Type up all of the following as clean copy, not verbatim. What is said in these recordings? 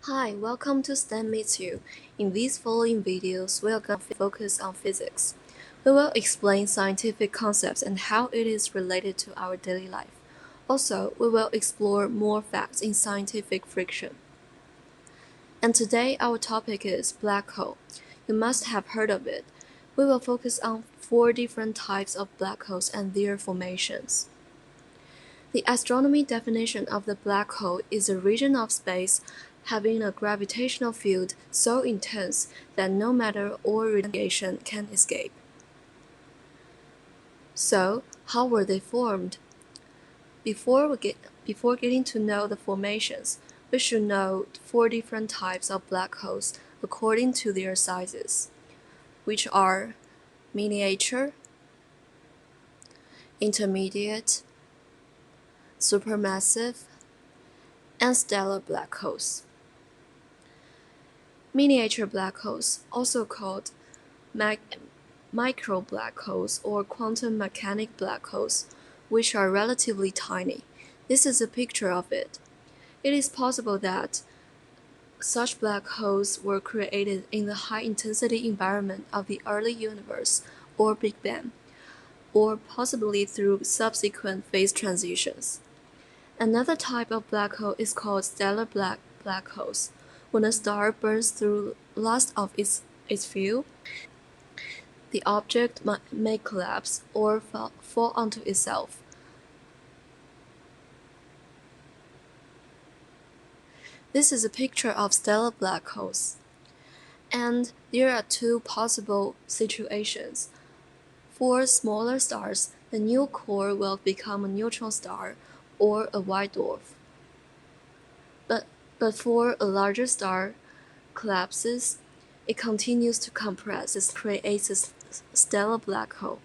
Hi, welcome to STEMeetsU. In these following videos, we are going to focus on physics. We will explain scientific concepts and how it is related to our daily life. Also, we will explore more facts in scientific friction. And today, our topic is black hole. You must have heard of it. We will focus on 4 different types of black holes and their formations. The astronomy definition of the black hole is a region of space having a gravitational field so intense that no matter or radiation can escape. So, how were they formed? Before getting to know the formations, we should know 4 different types of black holes according to their sizes, which are miniature, intermediate, supermassive, and stellar black holes. Miniature black holes, also called micro black holes or quantum mechanic black holes, which are relatively tiny. This is a picture of it. It is possible that such black holes were created in the high-intensity environment of the early universe or Big Bang, or possibly through subsequent phase transitions. Another type of black hole is called stellar black holes. When a star burns through last of its fuel, the object may collapse or fall onto itself. This is a picture of stellar black holes. And there are 2 possible situations. For smaller stars, the new core will become a neutron star or a white dwarf. But for a larger star collapses, it continues to compress. It creates a stellar black hole.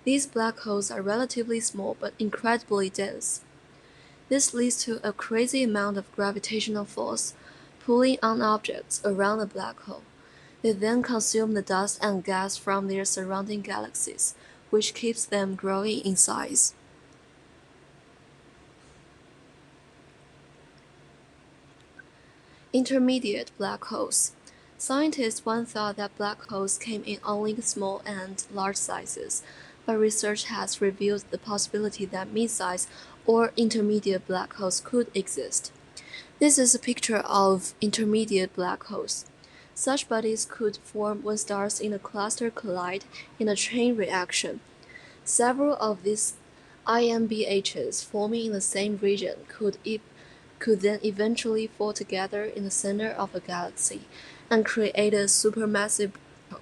These black holes are relatively small but incredibly dense. This leads to a crazy amount of gravitational force pulling on objects around the black hole. They then consume the dust and gas from their surrounding galaxies, which keeps them growing in size. Intermediate black holes. Scientists once thought that black holes came in only small and large sizes, but research has revealed the possibility that mid-size or intermediate black holes could exist. This is a picture of intermediate black holes. Such bodies could form when stars in a cluster collide in a chain reaction. Several of these IMBHs forming in the same region could then eventually fall together in the center of a galaxy and create a supermassive black hole.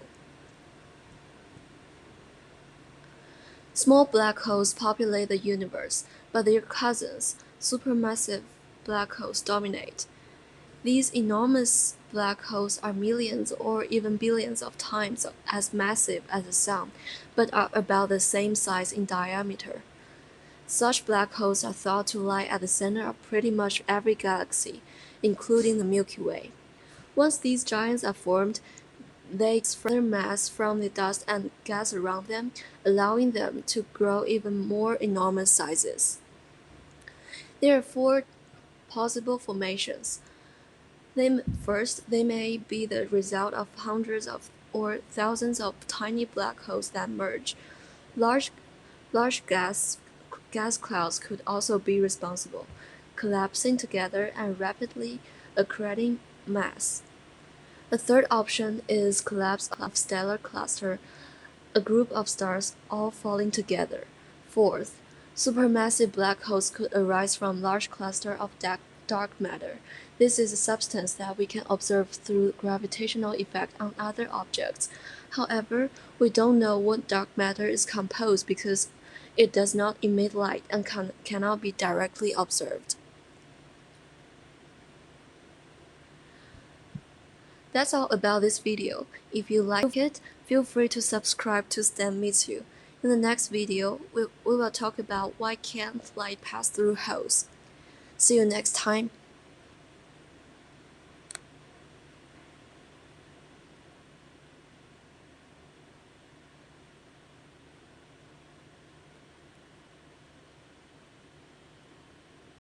Small black holes populate the universe, but their cousins, supermassive black holes, dominate. These enormous black holes are millions or even billions of times as massive as the Sun, but are about the same size in diameter. Such black holes are thought to lie at the center of pretty much every galaxy, including the Milky Way. Once these giants are formed, they extract their mass from the dust and gas around them, allowing them to grow even more enormous sizes. There are 4 possible formations. First, they may be the result of hundreds of or thousands of tiny black holes that merge. Large gas clouds could also be responsible, collapsing together and rapidly accreting mass. A third option is collapse of stellar cluster, a group of stars all falling together. Fourth, supermassive black holes could arise from large cluster of dark matter. This is a substance that we can observe through gravitational effect on other objects. However, we don't know what dark matter is composed because it does not emit light and cannot be directly observed. That's all about this video. If you like it, feel free to subscribe to STEMeetsU. In the next video, we will talk about why can't light pass through holes. See you next time.